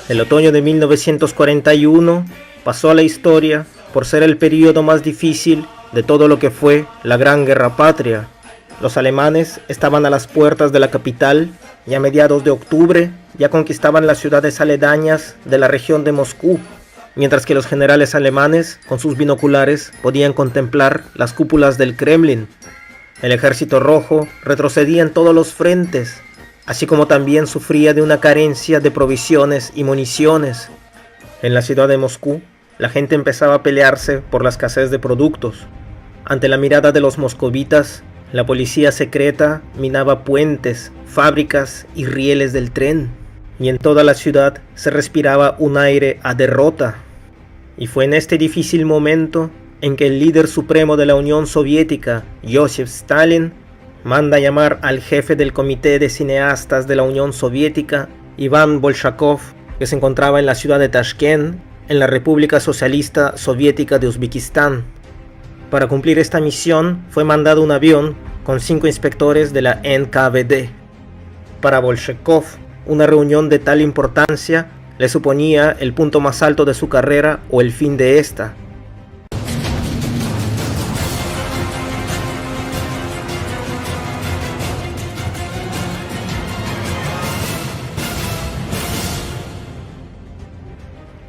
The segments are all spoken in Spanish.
El otoño de 1941 pasó a la historia por ser el periodo más difícil de todo lo que fue la Gran Guerra Patria. Los alemanes estaban a las puertas de la capital y a mediados de octubre ya conquistaban las ciudades aledañas de la región de Moscú, mientras que los generales alemanes con sus binoculares podían contemplar las cúpulas del Kremlin. El ejército rojo retrocedía en todos los frentes, así como también sufría de una carencia de provisiones y municiones. En la ciudad de Moscú, la gente empezaba a pelearse por la escasez de productos. Ante la mirada de los moscovitas, la policía secreta minaba puentes, fábricas y rieles del tren, y en toda la ciudad se respiraba un aire a derrota. Y fue en este difícil momento en que el líder supremo de la Unión Soviética, Joseph Stalin, manda llamar al jefe del Comité de Cineastas de la Unión Soviética, Iván Bolshakov, que se encontraba en la ciudad de Tashkent, en la República Socialista Soviética de Uzbekistán. Para cumplir esta misión fue mandado un avión con 5 inspectores de la NKVD. Para Bolshakov, una reunión de tal importancia le suponía el punto más alto de su carrera o el fin de esta.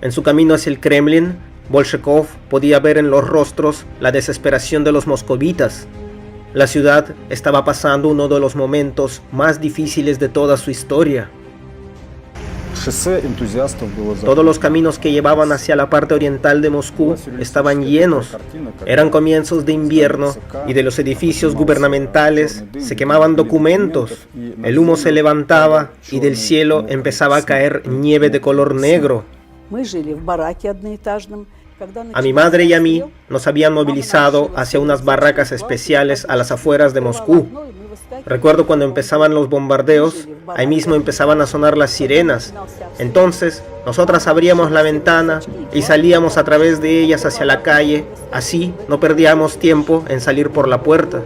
En su camino hacia el Kremlin, Bolshakov podía ver en los rostros la desesperación de los moscovitas. La ciudad estaba pasando uno de los momentos más difíciles de toda su historia. Todos los caminos que llevaban hacia la parte oriental de Moscú estaban llenos. Eran comienzos de invierno y de los edificios gubernamentales se quemaban documentos. El humo se levantaba y del cielo empezaba a caer nieve de color negro. A mi madre y a mí nos habían movilizado hacia unas barracas especiales a las afueras de Moscú. Recuerdo cuando empezaban los bombardeos, ahí mismo empezaban a sonar las sirenas. Entonces, nosotras abríamos la ventana y salíamos a través de ellas hacia la calle. Así no perdíamos tiempo en salir por la puerta.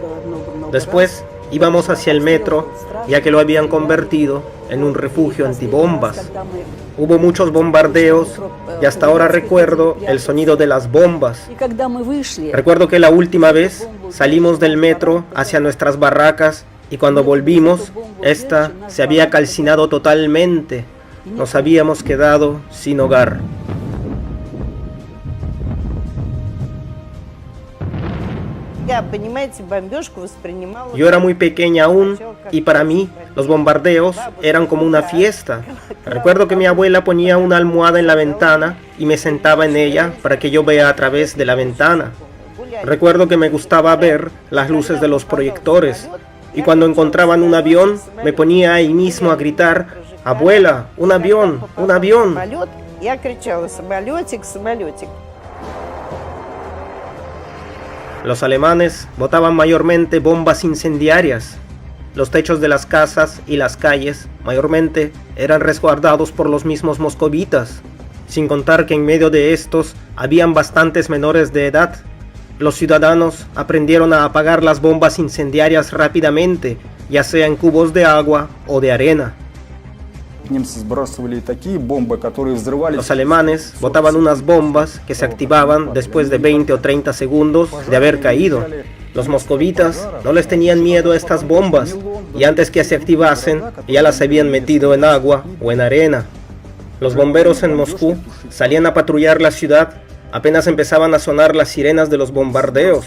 Después íbamos hacia el metro, ya que lo habían convertido en un refugio antibombas. Hubo muchos bombardeos y hasta ahora recuerdo el sonido de las bombas. Recuerdo que la última vez salimos del metro hacia nuestras barracas y cuando volvimos, esta se había calcinado totalmente. Nos habíamos quedado sin hogar. Yo era muy pequeña aún y para mí los bombardeos eran como una fiesta. Recuerdo que mi abuela ponía una almohada en la ventana y me sentaba en ella para que yo vea a través de la ventana. Recuerdo que me gustaba ver las luces de los proyectores y cuando encontraban un avión me ponía ahí mismo a gritar: «Abuela, un avión, un avión». Los alemanes botaban mayormente bombas incendiarias. Los techos de las casas y las calles mayormente eran resguardados por los mismos moscovitas, sin contar que en medio de estos habían bastantes menores de edad. Los ciudadanos aprendieron a apagar las bombas incendiarias rápidamente, ya sea en cubos de agua o de arena. Los alemanes botaban unas bombas que se activaban después de 20 o 30 segundos de haber caído. Los moscovitas no les tenían miedo a estas bombas y antes que se activasen ya las habían metido en agua o en arena. Los bomberos en Moscú salían a patrullar la ciudad apenas empezaban a sonar las sirenas de los bombardeos.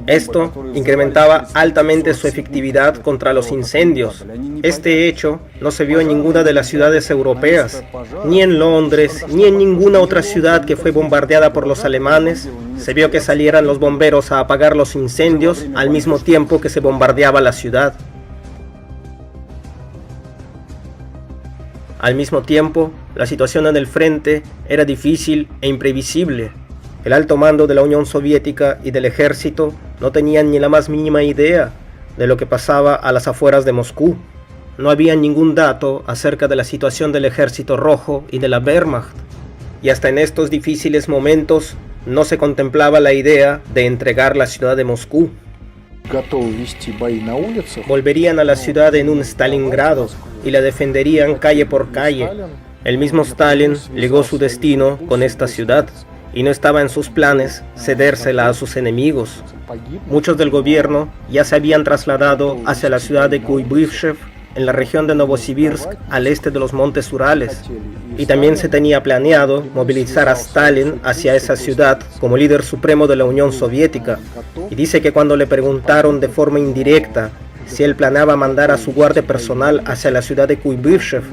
Esto incrementaba altamente su efectividad contra los incendios. Este hecho no se vio en ninguna de las ciudades europeas, ni en Londres, ni en ninguna otra ciudad que fue bombardeada por los alemanes. Se vio que salieran los bomberos a apagar los incendios al mismo tiempo que se bombardeaba la ciudad. Al mismo tiempo, la situación en el frente era difícil e imprevisible. El alto mando de la Unión Soviética y del ejército no tenían ni la más mínima idea de lo que pasaba a las afueras de Moscú. No había ningún dato acerca de la situación del ejército rojo y de la Wehrmacht. Y hasta en estos difíciles momentos no se contemplaba la idea de entregar la ciudad de Moscú. Volverían a la ciudad en un Stalingrado y la defenderían calle por calle. El mismo Stalin ligó su destino con esta ciudad y no estaba en sus planes cedérsela a sus enemigos. Muchos del gobierno ya se habían trasladado hacia la ciudad de Kuybyshev, en la región de Novosibirsk, al este de los montes Urales, y también se tenía planeado movilizar a Stalin hacia esa ciudad como líder supremo de la Unión Soviética. Y dice que cuando le preguntaron de forma indirecta si él planeaba mandar a su guardia personal hacia la ciudad de Kuybyshev,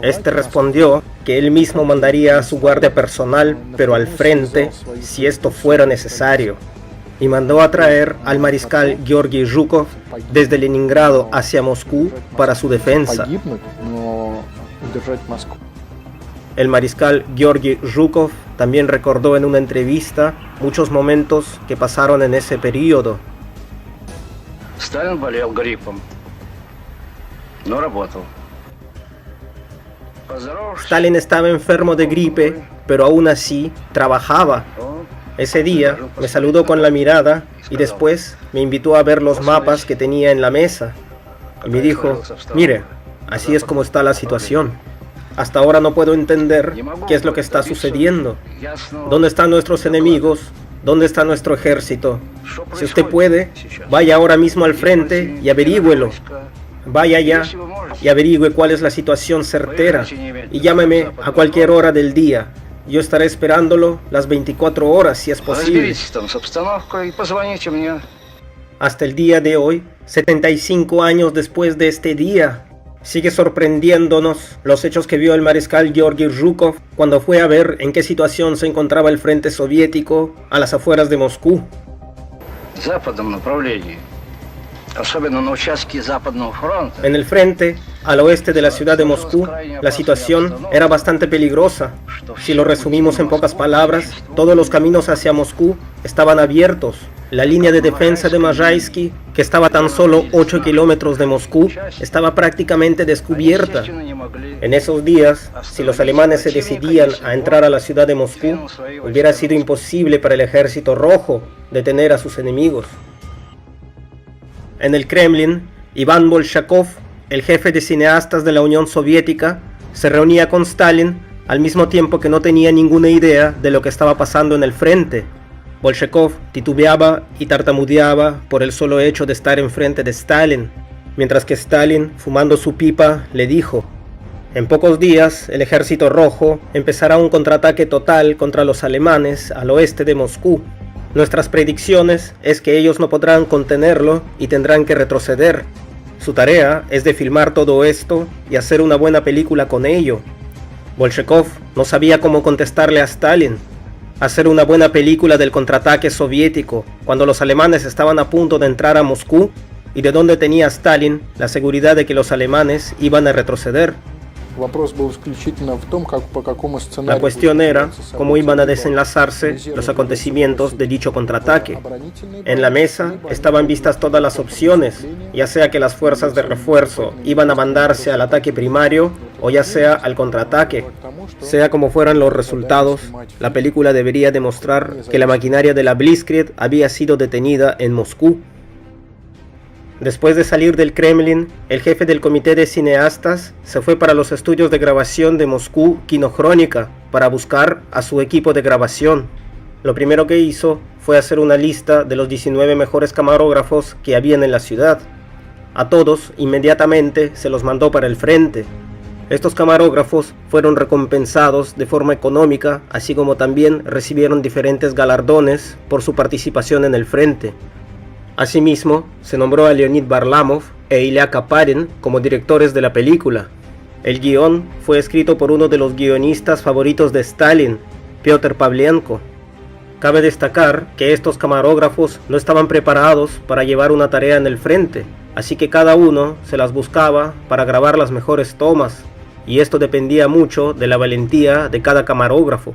este respondió que él mismo mandaría a su guardia personal, pero al frente, si esto fuera necesario, y mandó a traer al mariscal Georgy Zhukov desde Leningrado hacia Moscú para su defensa. El mariscal Georgy Zhukov también recordó en una entrevista muchos momentos que pasaron en ese periodo. Stalin болел гриппом, но работал. Stalin estaba enfermo de gripe, pero aún así trabajaba. Ese día me saludó con la mirada y después me invitó a ver los mapas que tenía en la mesa. Y me dijo, mire, así es como está la situación. Hasta ahora no puedo entender qué es lo que está sucediendo. ¿Dónde están nuestros enemigos? ¿Dónde está nuestro ejército? Si usted puede, vaya ahora mismo al frente y averígüelo. Vaya allá y averigüe cuál es la situación certera y llámeme a cualquier hora del día. Yo estaré esperándolo las 24 horas si es posible. Hasta el día de hoy, 75 años después de este día, sigue sorprendiéndonos los hechos que vio el mariscal Georgy Zhukov cuando fue a ver en qué situación se encontraba el frente soviético a las afueras de Moscú. En el frente, al oeste de la ciudad de Moscú, la situación era bastante peligrosa. Si lo resumimos en pocas palabras, todos los caminos hacia Moscú estaban abiertos. La línea de defensa de Mazhaysky, que estaba a tan solo 8 kilómetros de Moscú, estaba prácticamente descubierta. En esos días, si los alemanes se decidían a entrar a la ciudad de Moscú, hubiera sido imposible para el ejército rojo detener a sus enemigos. En el Kremlin, Iván Bolshakov, el jefe de cineastas de la Unión Soviética, se reunía con Stalin al mismo tiempo que no tenía ninguna idea de lo que estaba pasando en el frente. Bolshakov titubeaba y tartamudeaba por el solo hecho de estar enfrente de Stalin, mientras que Stalin, fumando su pipa, le dijo: en pocos días, el ejército rojo empezará un contraataque total contra los alemanes al oeste de Moscú. Nuestras predicciones es que ellos no podrán contenerlo y tendrán que retroceder. Su tarea es de filmar todo esto y hacer una buena película con ello. Bolshakov no sabía cómo contestarle a Stalin. Hacer una buena película del contraataque soviético cuando los alemanes estaban a punto de entrar a Moscú, y de dónde tenía Stalin la seguridad de que los alemanes iban a retroceder. La cuestión era cómo iban a desenlazarse los acontecimientos de dicho contraataque. En la mesa estaban vistas todas las opciones, ya sea que las fuerzas de refuerzo iban a mandarse al ataque primario o ya sea al contraataque. Sea como fueran los resultados, la película debería demostrar que la maquinaria de la Blitzkrieg había sido detenida en Moscú. Después de salir del Kremlin, el jefe del comité de cineastas se fue para los estudios de grabación de Moscú Kinokronika para buscar a su equipo de grabación. Lo primero que hizo fue hacer una lista de los 19 mejores camarógrafos que habían en la ciudad. A todos inmediatamente se los mandó para el frente. Estos camarógrafos fueron recompensados de forma económica, así como también recibieron diferentes galardones por su participación en el frente. Asimismo, se nombró a Leonid Varlamov e Ilya Kaparin como directores de la película. El guión fue escrito por uno de los guionistas favoritos de Stalin, Piotr Pavlenko. Cabe destacar que estos camarógrafos no estaban preparados para llevar una tarea en el frente, así que cada uno se las buscaba para grabar las mejores tomas, y esto dependía mucho de la valentía de cada camarógrafo.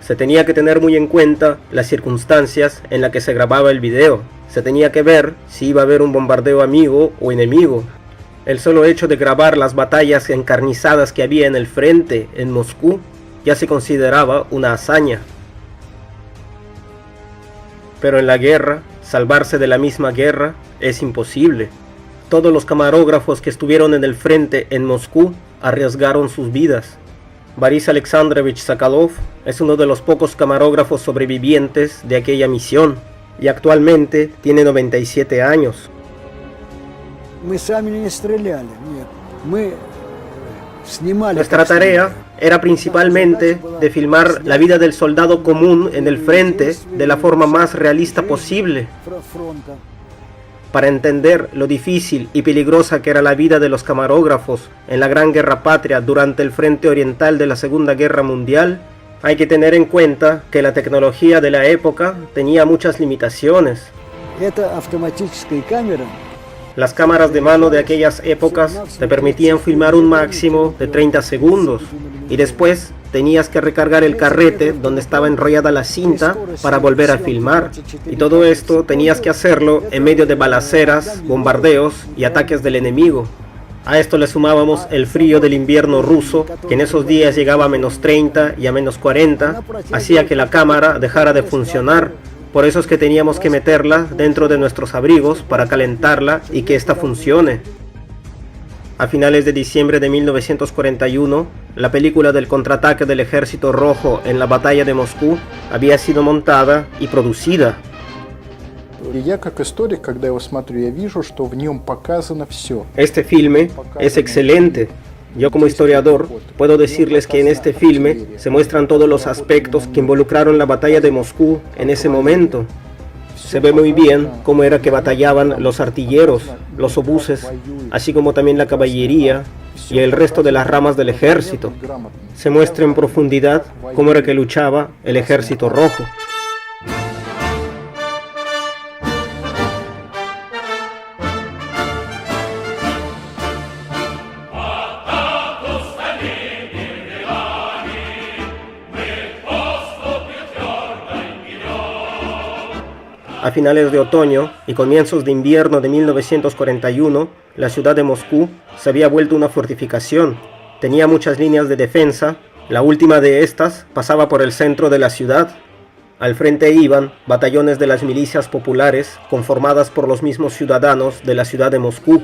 Se tenía que tener muy en cuenta las circunstancias en las que se grababa el video. Se tenía que ver si iba a haber un bombardeo amigo o enemigo. El solo hecho de grabar las batallas encarnizadas que había en el frente en Moscú ya se consideraba una hazaña. Pero en la guerra, salvarse de la misma guerra es imposible. Todos los camarógrafos que estuvieron en el frente en Moscú arriesgaron sus vidas. Boris Alexandrovich Sokolov es uno de los pocos camarógrafos sobrevivientes de aquella misión y actualmente tiene 97 años. Nuestra tarea era principalmente de filmar la vida del soldado común en el frente de la forma más realista posible, para entender lo difícil y peligrosa que era la vida de los camarógrafos en la Gran Guerra Patria durante el frente oriental de la Segunda Guerra Mundial. Hay que tener en cuenta que la tecnología de la época tenía muchas limitaciones. Las cámaras de mano de aquellas épocas te permitían filmar un máximo de 30 segundos y después tenías que recargar el carrete donde estaba enrollada la cinta para volver a filmar. Y todo esto tenías que hacerlo en medio de balaceras, bombardeos y ataques del enemigo. A esto le sumábamos el frío del invierno ruso, que en esos días llegaba a -30 y a -40, hacía que la cámara dejara de funcionar. Por eso es que teníamos que meterla dentro de nuestros abrigos para calentarla y que ésta funcione. A finales de diciembre de 1941, la película del contraataque del Ejército Rojo en la batalla de Moscú había sido montada y producida. Este filme es excelente. Yo como historiador puedo decirles que en este filme se muestran todos los aspectos que involucraron la batalla de Moscú en ese momento. Se ve muy bien cómo era que batallaban los artilleros, los obuses, así como también la caballería y el resto de las ramas del ejército. Se muestra en profundidad cómo era que luchaba el Ejército Rojo. A finales de otoño y comienzos de invierno de 1941, la ciudad de Moscú se había vuelto una fortificación. Tenía muchas líneas de defensa. La última de estas pasaba por el centro de la ciudad. Al frente iban batallones de las milicias populares conformadas por los mismos ciudadanos de la ciudad de Moscú.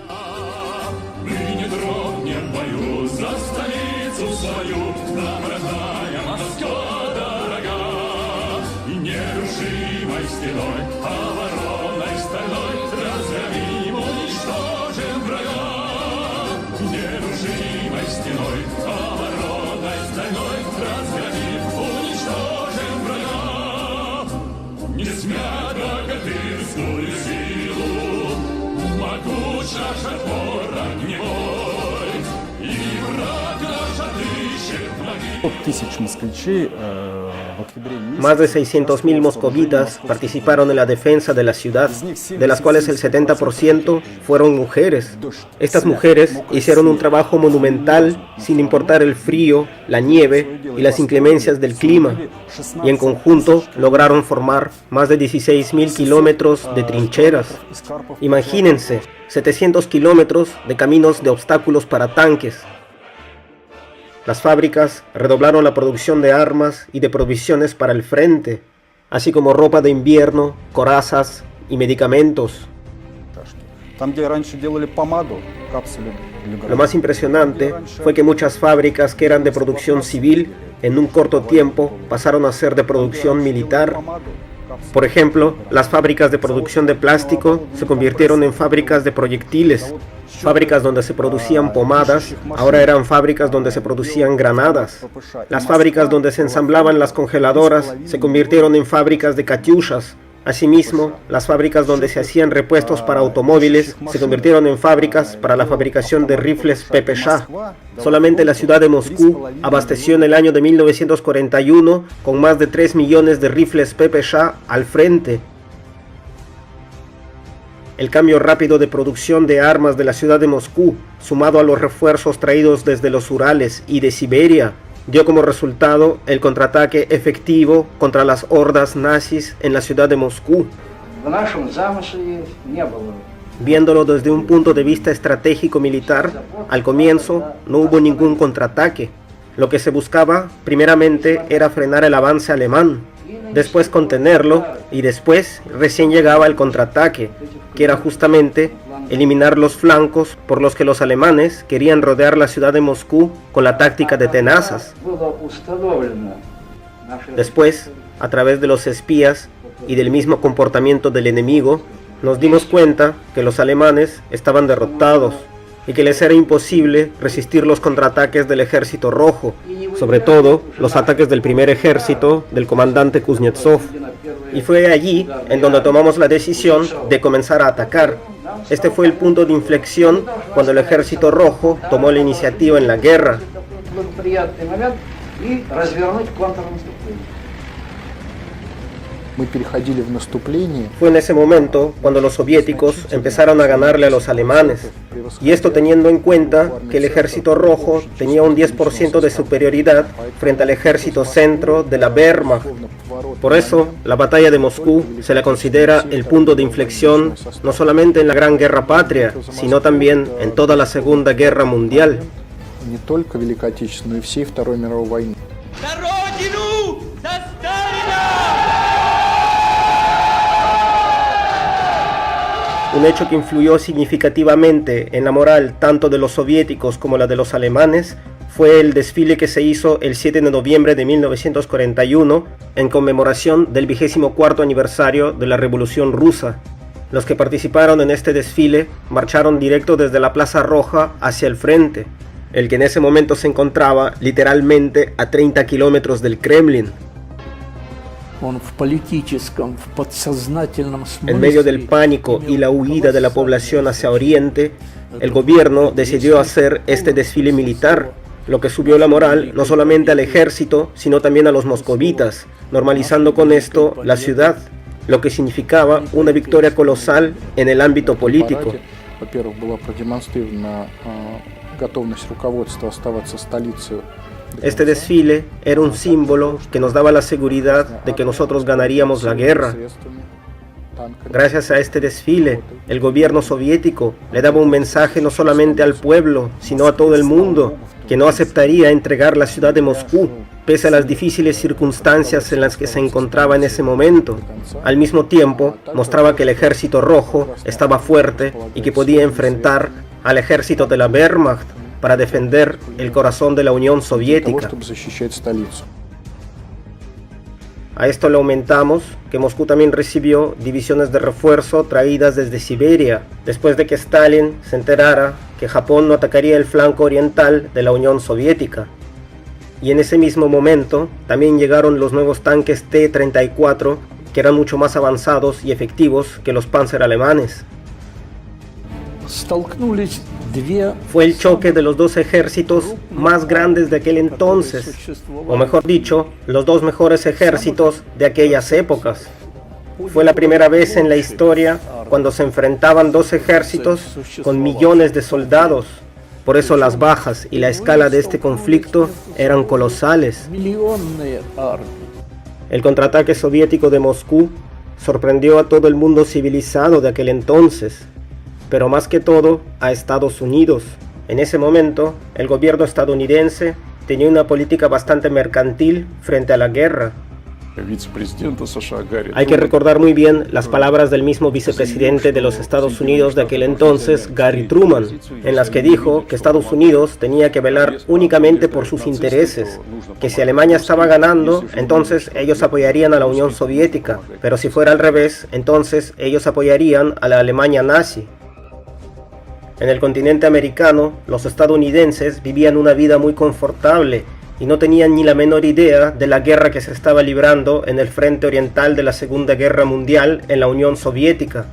Más de 600.000 moscovitas participaron en la defensa de la ciudad, de las cuales el 70% fueron mujeres. Estas mujeres hicieron un trabajo monumental sin importar el frío, la nieve y las inclemencias del clima, y en conjunto lograron formar más de 16.000 kilómetros de trincheras. Imagínense, 700 kilómetros de caminos de obstáculos para tanques. Las fábricas redoblaron la producción de armas y de provisiones para el frente, así como ropa de invierno, corazas y medicamentos. Lo más impresionante fue que muchas fábricas que eran de producción civil, en un corto tiempo pasaron a ser de producción militar. Por ejemplo, las fábricas de producción de plástico se convirtieron en fábricas de proyectiles. Fábricas donde se producían pomadas, ahora eran fábricas donde se producían granadas. Las fábricas donde se ensamblaban las congeladoras se convirtieron en fábricas de katyushas. Asimismo, las fábricas donde se hacían repuestos para automóviles se convirtieron en fábricas para la fabricación de rifles PPSH. Solamente la ciudad de Moscú abasteció en el año de 1941 con más de 3 millones de rifles PPSH al frente. El cambio rápido de producción de armas de la ciudad de Moscú, sumado a los refuerzos traídos desde los Urales y de Siberia, dio como resultado el contraataque efectivo contra las hordas nazis en la ciudad de Moscú. Viéndolo desde un punto de vista estratégico militar, al comienzo no hubo ningún contraataque. Lo que se buscaba primeramente era frenar el avance alemán, después contenerlo y después recién llegaba el contraataque, que era justamente eliminar los flancos por los que los alemanes querían rodear la ciudad de Moscú con la táctica de tenazas. Después, a través de los espías y del mismo comportamiento del enemigo, nos dimos cuenta que los alemanes estaban derrotados y que les era imposible resistir los contraataques del Ejército Rojo, sobre todo los ataques del primer ejército del comandante Kuznetsov. Y fue allí en donde tomamos la decisión de comenzar a atacar. Este fue el punto de inflexión cuando el Ejército Rojo tomó la iniciativa en la guerra. Fue en ese momento cuando los soviéticos empezaron a ganarle a los alemanes, y esto teniendo en cuenta que el Ejército Rojo tenía un 10% de superioridad frente al Ejército Centro de la Wehrmacht. Por eso, la batalla de Moscú se la considera el punto de inflexión no solamente en la Gran Guerra Patria, sino también en toda la Segunda Guerra Mundial. Un hecho que influyó significativamente en la moral tanto de los soviéticos como la de los alemanes fue el desfile que se hizo el 7 de noviembre de 1941 en conmemoración del 24º aniversario de la Revolución Rusa. Los que participaron en este desfile marcharon directo desde la Plaza Roja hacia el frente, el que en ese momento se encontraba literalmente a 30 kilómetros del Kremlin. En medio del pánico y la huida de la población hacia Oriente, el gobierno decidió hacer este desfile militar, lo que subió la moral no solamente al ejército, sino también a los moscovitas, normalizando con esto la ciudad, lo que significaba una victoria colosal en el ámbito político. Este desfile era un símbolo que nos daba la seguridad de que nosotros ganaríamos la guerra. Gracias a este desfile, el gobierno soviético le daba un mensaje no solamente al pueblo, sino a todo el mundo, que no aceptaría entregar la ciudad de Moscú, pese a las difíciles circunstancias en las que se encontraba en ese momento. Al mismo tiempo, mostraba que el Ejército Rojo estaba fuerte y que podía enfrentar al ejército de la Wehrmacht para defender el corazón de la Unión Soviética. A esto le aumentamos que Moscú también recibió divisiones de refuerzo traídas desde Siberia, después de que Stalin se enterara que Japón no atacaría el flanco oriental de la Unión Soviética. Y en ese mismo momento también llegaron los nuevos tanques T-34, que eran mucho más avanzados y efectivos que los Panzer alemanes. Fue el choque de los dos ejércitos más grandes de aquel entonces, o mejor dicho, los dos mejores ejércitos de aquellas épocas. Fue la primera vez en la historia cuando se enfrentaban dos ejércitos con millones de soldados. Por eso las bajas y la escala de este conflicto eran colosales. El contraataque soviético de Moscú sorprendió a todo el mundo civilizado de aquel entonces, pero más que todo a Estados Unidos. En ese momento, el gobierno estadounidense tenía una política bastante mercantil frente a la guerra. Hay que recordar muy bien las palabras del mismo vicepresidente de los Estados Unidos de aquel entonces, Gary Truman, en las que dijo que Estados Unidos tenía que velar únicamente por sus intereses, que si Alemania estaba ganando, entonces ellos apoyarían a la Unión Soviética, pero si fuera al revés, entonces ellos apoyarían a la Alemania nazi. En el continente americano, los estadounidenses vivían una vida muy confortable y no tenían ni la menor idea de la guerra que se estaba librando en el frente oriental de la Segunda Guerra Mundial en la Unión Soviética.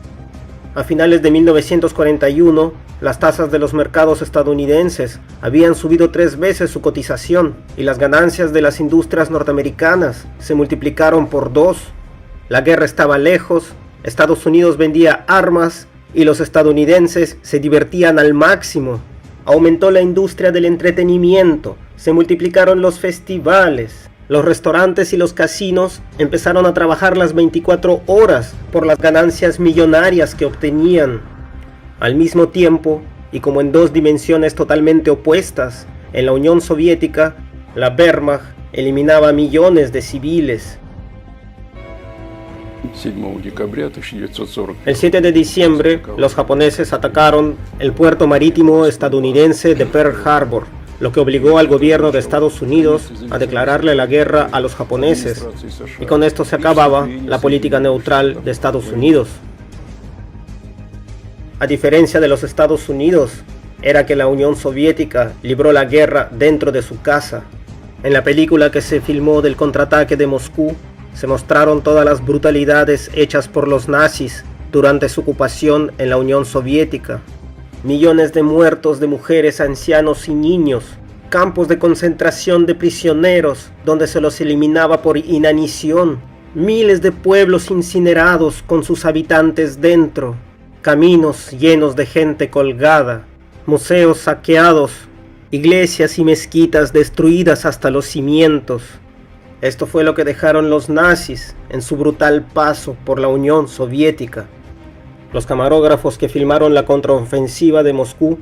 A finales de 1941, las tasas de los mercados estadounidenses habían subido 3 veces su cotización y las ganancias de las industrias norteamericanas se multiplicaron por 2. La guerra estaba lejos, Estados Unidos vendía armas y los estadounidenses se divertían al máximo. Aumentó la industria del entretenimiento, se multiplicaron los festivales, los restaurantes y los casinos empezaron a trabajar las 24 horas por las ganancias millonarias que obtenían. Al mismo tiempo, y como en 2 dimensiones totalmente opuestas, en la Unión Soviética, la Wehrmacht eliminaba a millones de civiles. El 7 de diciembre, los japoneses atacaron el puerto marítimo estadounidense de Pearl Harbor, lo que obligó al gobierno de Estados Unidos a declararle la guerra a los japoneses, y con esto se acababa la política neutral de Estados Unidos. A diferencia de los Estados Unidos, era que la Unión Soviética libró la guerra dentro de su casa. En la película que se filmó del contraataque de Moscú, se mostraron todas las brutalidades hechas por los nazis durante su ocupación en la Unión Soviética. Millones de muertos de mujeres, ancianos y niños, campos de concentración de prisioneros donde se los eliminaba por inanición, miles de pueblos incinerados con sus habitantes dentro, caminos llenos de gente colgada, museos saqueados, iglesias y mezquitas destruidas hasta los cimientos. Esto fue lo que dejaron los nazis en su brutal paso por la Unión Soviética. Los camarógrafos que filmaron la contraofensiva de Moscú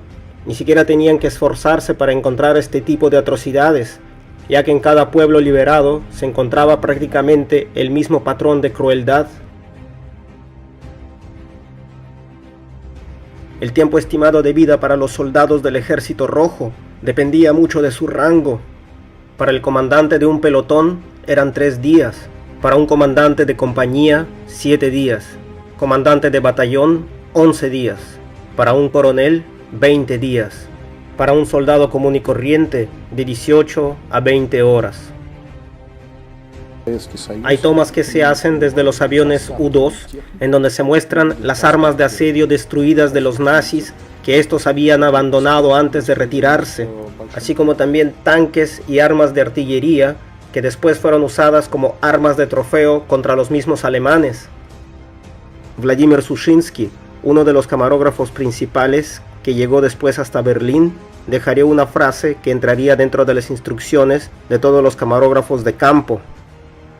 ni siquiera tenían que esforzarse para encontrar este tipo de atrocidades, ya que en cada pueblo liberado se encontraba prácticamente el mismo patrón de crueldad. El tiempo estimado de vida para los soldados del Ejército Rojo dependía mucho de su rango. Para el comandante de un pelotón eran 3 días, para un comandante de compañía 7 días, comandante de batallón 11 días, para un coronel 20 días, para un soldado común y corriente de 18 a 20 horas. Hay tomas que se hacen desde los aviones U-2, en donde se muestran las armas de asedio destruidas de los nazis que estos habían abandonado antes de retirarse, así como también tanques y armas de artillería que después fueron usadas como armas de trofeo contra los mismos alemanes. Vladimir Sushinsky, uno de los camarógrafos principales que llegó después hasta Berlín, dejaría una frase que entraría dentro de las instrucciones de todos los camarógrafos de campo.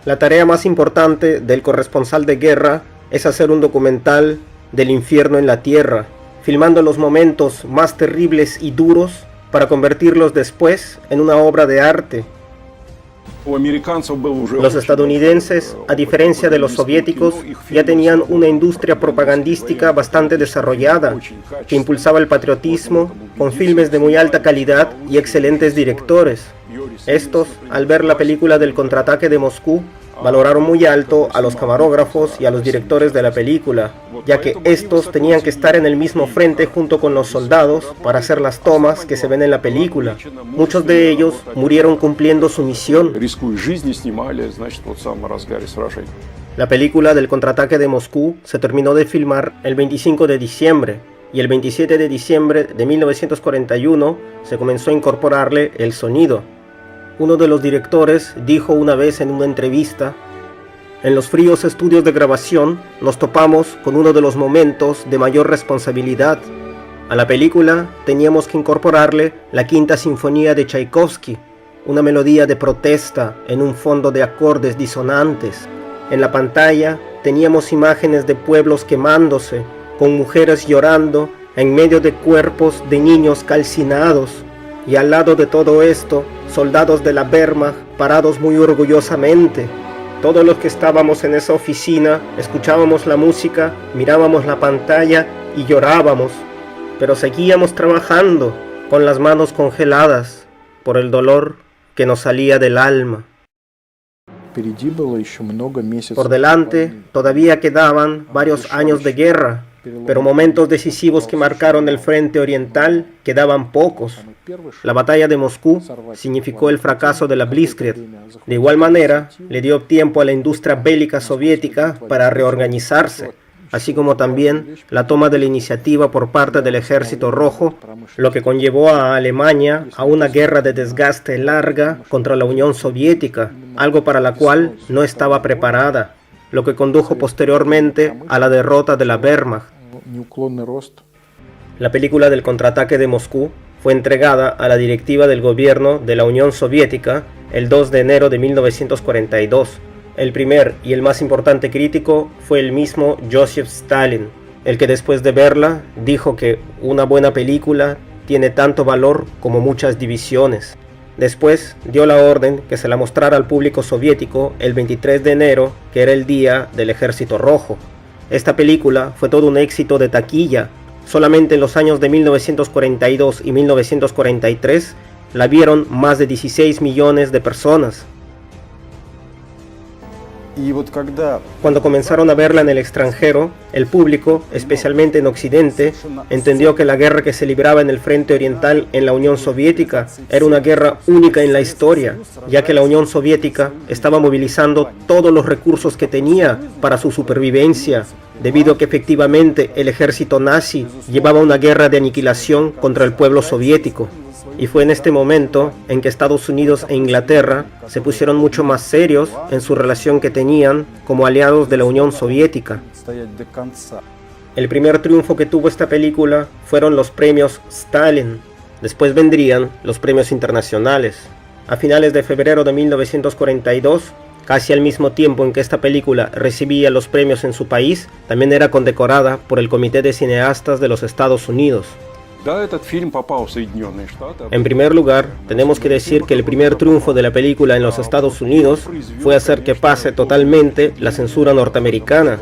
La tarea más importante del corresponsal de guerra es hacer un documental del infierno en la tierra, filmando los momentos más terribles y duros para convertirlos después en una obra de arte. Los estadounidenses, a diferencia de los soviéticos, ya tenían una industria propagandística bastante desarrollada, que impulsaba el patriotismo con filmes de muy alta calidad y excelentes directores. Estos, al ver la película del contraataque de Moscú, valoraron muy alto a los camarógrafos y a los directores de la película, ya que estos tenían que estar en el mismo frente junto con los soldados para hacer las tomas que se ven en la película. Muchos de ellos murieron cumpliendo su misión. La película del contraataque de Moscú se terminó de filmar el 25 de diciembre y el 27 de diciembre de 1941 se comenzó a incorporarle el sonido. Uno de los directores dijo una vez en una entrevista: en los fríos estudios de grabación nos topamos con uno de los momentos de mayor responsabilidad. A la película teníamos que incorporarle la Quinta Sinfonía de Tchaikovsky, una melodía de protesta en un fondo de acordes disonantes. En la pantalla teníamos imágenes de pueblos quemándose, con mujeres llorando en medio de cuerpos de niños calcinados. Y al lado de todo esto, soldados de la Wehrmacht parados muy orgullosamente. Todos los que estábamos en esa oficina escuchábamos la música, mirábamos la pantalla y llorábamos, pero seguíamos trabajando con las manos congeladas por el dolor que nos salía del alma. Por delante todavía quedaban varios años de guerra, pero momentos decisivos que marcaron el frente oriental quedaban pocos. La batalla de Moscú significó el fracaso de la Blitzkrieg. De igual manera, le dio tiempo a la industria bélica soviética para reorganizarse, así como también la toma de la iniciativa por parte del Ejército Rojo, lo que conllevó a Alemania a una guerra de desgaste larga contra la Unión Soviética, algo para la cual no estaba preparada, lo que condujo posteriormente a la derrota de la Wehrmacht. La película del contraataque de Moscú fue entregada a la directiva del gobierno de la Unión Soviética el 2 de enero de 1942. El primer y el más importante crítico fue el mismo Joseph Stalin, el que después de verla dijo que una buena película tiene tanto valor como muchas divisiones. Después dio la orden que se la mostrara al público soviético el 23 de enero, que era el día del Ejército Rojo. Esta película fue todo un éxito de taquilla. Solamente en los años de 1942 y 1943 la vieron más de 16 millones de personas. Cuando comenzaron a verla en el extranjero, el público, especialmente en Occidente, entendió que la guerra que se libraba en el frente oriental en la Unión Soviética era una guerra única en la historia, ya que la Unión Soviética estaba movilizando todos los recursos que tenía para su supervivencia, debido a que efectivamente el ejército nazi llevaba una guerra de aniquilación contra el pueblo soviético. Y fue en este momento en que Estados Unidos e Inglaterra se pusieron mucho más serios en su relación que tenían como aliados de la Unión Soviética. El primer triunfo que tuvo esta película fueron los premios Stalin. Después vendrían los premios internacionales. A finales de febrero de 1942, casi al mismo tiempo en que esta película recibía los premios en su país, también era condecorada por el Comité de Cineastas de los Estados Unidos. En primer lugar, tenemos que decir que el primer triunfo de la película en los Estados Unidos fue hacer que pase totalmente la censura norteamericana.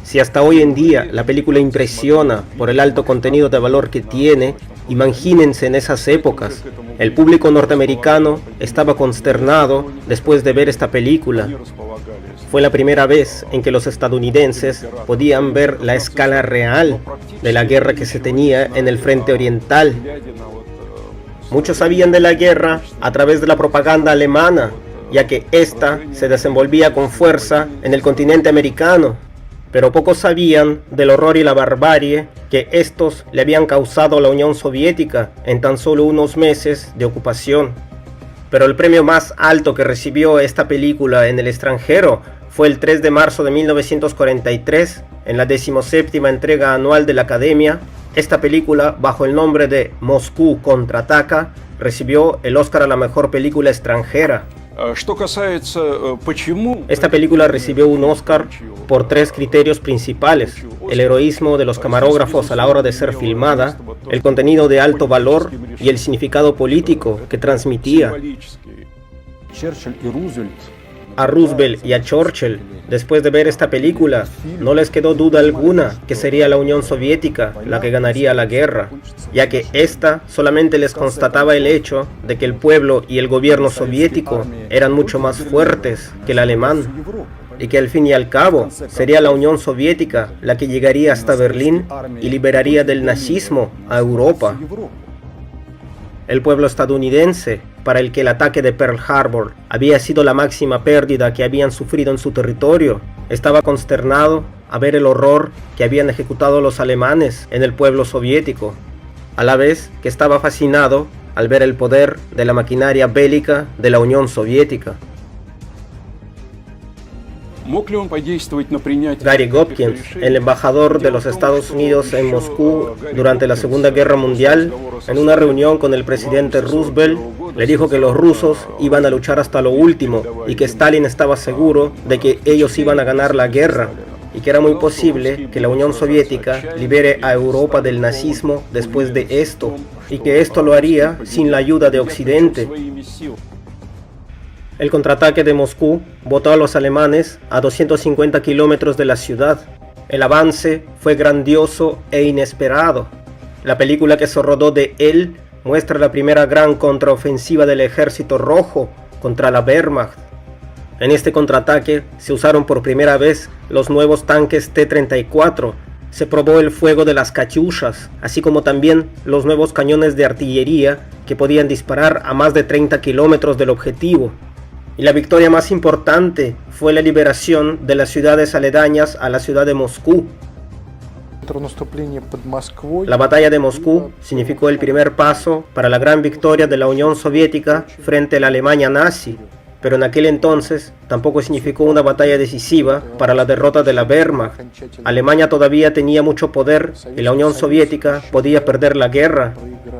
Si hasta hoy en día la película impresiona por el alto contenido de valor que tiene, imagínense en esas épocas. El público norteamericano estaba consternado después de ver esta película. Fue la primera vez en que los estadounidenses podían ver la escala real de la guerra que se tenía en el frente oriental. Muchos sabían de la guerra a través de la propaganda alemana, ya que ésta se desenvolvía con fuerza en el continente americano, pero pocos sabían del horror y la barbarie que estos le habían causado a la Unión Soviética en tan solo unos meses de ocupación. Pero el premio más alto que recibió esta película en el extranjero fue el 3 de marzo de 1943, en la 17ª entrega anual de la Academia. Esta película, bajo el nombre de Moscú contraataca, recibió el Oscar a la mejor película extranjera. Esta película recibió un Oscar por 3 criterios principales: el heroísmo de los camarógrafos a la hora de ser filmada, el contenido de alto valor y el significado político que transmitía. A Roosevelt y a Churchill, después de ver esta película, no les quedó duda alguna que sería la Unión Soviética la que ganaría la guerra, ya que esta solamente les constataba el hecho de que el pueblo y el gobierno soviético eran mucho más fuertes que el alemán, y que al fin y al cabo sería la Unión Soviética la que llegaría hasta Berlín y liberaría del nazismo a Europa. El pueblo estadounidense, para el que el ataque de Pearl Harbor había sido la máxima pérdida que habían sufrido en su territorio, estaba consternado a ver el horror que habían ejecutado los alemanes en el pueblo soviético, a la vez que estaba fascinado al ver el poder de la maquinaria bélica de la Unión Soviética. Gary Gopkins, el embajador de los Estados Unidos en Moscú durante la Segunda Guerra Mundial, en una reunión con el presidente Roosevelt, le dijo que los rusos iban a luchar hasta lo último y que Stalin estaba seguro de que ellos iban a ganar la guerra y que era muy posible que la Unión Soviética libere a Europa del nazismo después de esto, y que esto lo haría sin la ayuda de Occidente. El contraataque de Moscú botó a los alemanes a 250 kilómetros de la ciudad. El avance fue grandioso e inesperado. La película que se rodó de él muestra la primera gran contraofensiva del Ejército Rojo contra la Wehrmacht. En este contraataque se usaron por primera vez los nuevos tanques T-34. Se probó el fuego de las Katyushas, así como también los nuevos cañones de artillería que podían disparar a más de 30 kilómetros del objetivo. Y la victoria más importante fue la liberación de las ciudades aledañas a la ciudad de Moscú. La batalla de Moscú significó el primer paso para la gran victoria de la Unión Soviética frente a la Alemania nazi, pero en aquel entonces tampoco significó una batalla decisiva para la derrota de la Wehrmacht. Alemania todavía tenía mucho poder y la Unión Soviética podía perder la guerra.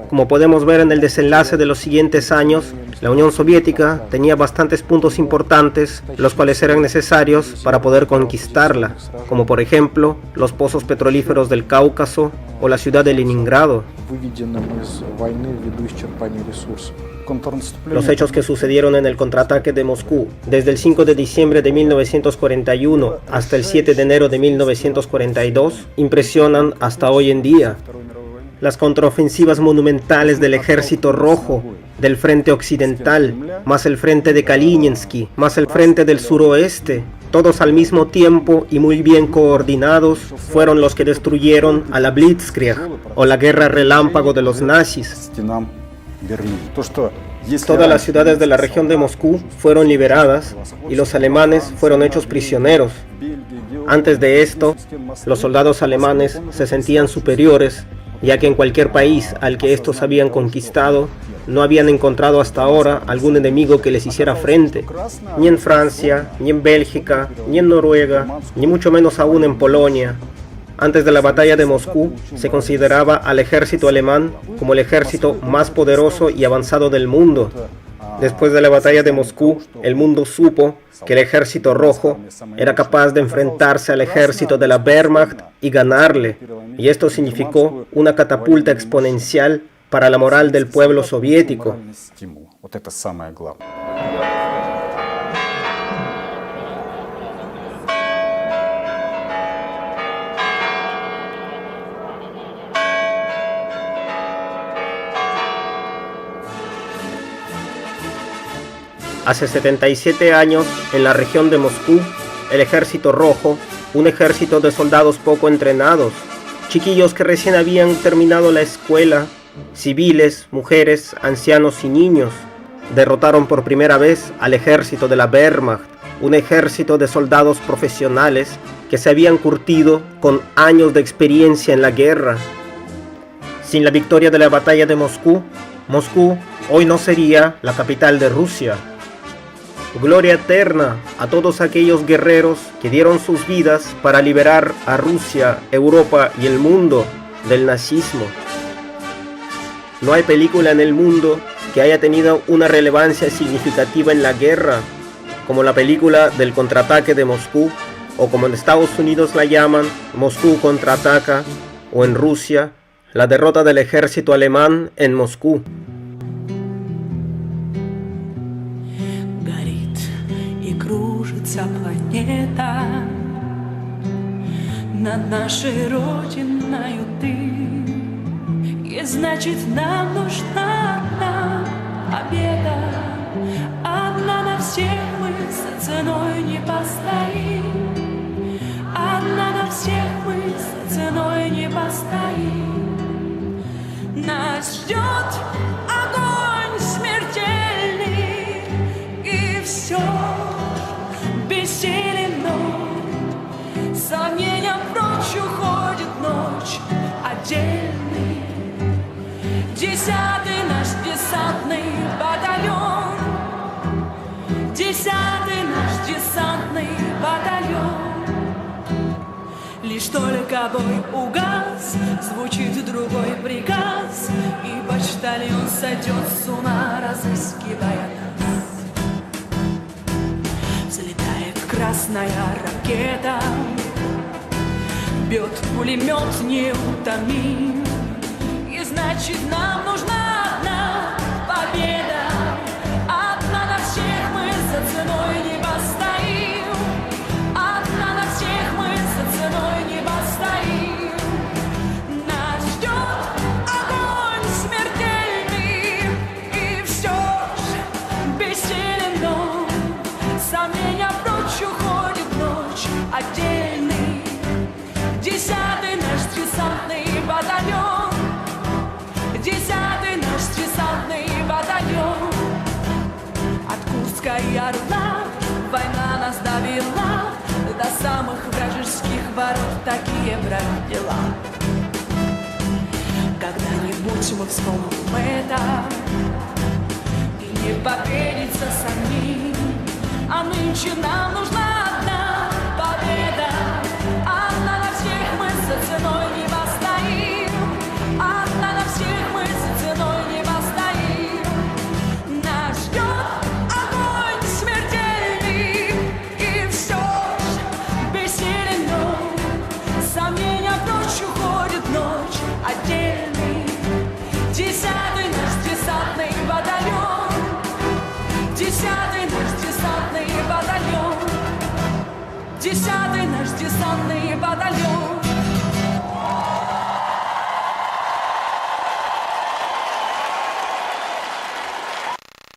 Como podemos ver en el desenlace de los siguientes años, la Unión Soviética tenía bastantes puntos importantes, los cuales eran necesarios para poder conquistarla, como por ejemplo los pozos petrolíferos del Cáucaso o la ciudad de Leningrado. Los hechos que sucedieron en el contraataque de Moscú desde el 5 de diciembre de 1941 hasta el 7 de enero de 1942 impresionan hasta hoy en día. Las contraofensivas monumentales del Ejército Rojo, del Frente Occidental, más el Frente de Kalininski, más el Frente del Suroeste, todos al mismo tiempo y muy bien coordinados, fueron los que destruyeron a la Blitzkrieg, o la guerra relámpago de los nazis. Todas las ciudades de la región de Moscú fueron liberadas y los alemanes fueron hechos prisioneros. Antes de esto, los soldados alemanes se sentían superiores, ya que en cualquier país al que estos habían conquistado, no habían encontrado hasta ahora algún enemigo que les hiciera frente, ni en Francia, ni en Bélgica, ni en Noruega, ni mucho menos aún en Polonia. Antes de la batalla de Moscú, se consideraba al ejército alemán como el ejército más poderoso y avanzado del mundo. Después de la batalla de Moscú, el mundo supo que el ejército rojo era capaz de enfrentarse al ejército de la Wehrmacht y ganarle, y esto significó una catapulta exponencial para la moral del pueblo soviético. Hace 77 años, en la región de Moscú, el Ejército Rojo, un ejército de soldados poco entrenados, chiquillos que recién habían terminado la escuela, civiles, mujeres, ancianos y niños, derrotaron por primera vez al ejército de la Wehrmacht, un ejército de soldados profesionales que se habían curtido con años de experiencia en la guerra. Sin la victoria de la batalla de Moscú, Moscú hoy no sería la capital de Rusia. Gloria eterna a todos aquellos guerreros que dieron sus vidas para liberar a Rusia, Europa y el mundo del nazismo. No hay película en el mundo que haya tenido una relevancia significativa en la guerra, como la película del contraataque de Moscú, o como en Estados Unidos la llaman, Moscú contraataca, o en Rusia, la derrota del ejército alemán en Moscú. Кружится планета над нашей родиною ты, и значит нам нужна одна победа. Одна на всех мы за ценой не постоим, одна на всех мы за ценой не постоим. Нас ждет огонь смертельный, и все бессилен вновь. Сомнения прочь уходит ночь отдельный. 10-й наш десантный батальон, 10-й наш десантный батальон. Лишь только бой угас, звучит другой приказ, и почтальон сойдет с ума, разыскивая нас. Взлетает красная ракета, бьет пулемет неутомим, и значит нам нужна одна победа. Одна на всех мы за ценой не постоим, одна на всех мы за ценой не постоим. Нас ждет огонь смертельный, и все же бессилен дом. Сомнения прочь уходит ночь отдельный. 10-й наш десантный батальон, 10-й наш десантный батальон. От Курска и Орла война нас довела, до самых вражеских ворот такие правят дела. Когда-нибудь мы вспомним это и не поверится самим. А нынче нам нужна одна победа. Одна на всех мы за ценой не постоим, одна на всех мы за ценой не постоим. Нас ждет огонь смертельный, и все же бессилен дом. Сомнения прочь уходит ночь отдельный. 10-й наш десантный батальон, 10-й наш десант.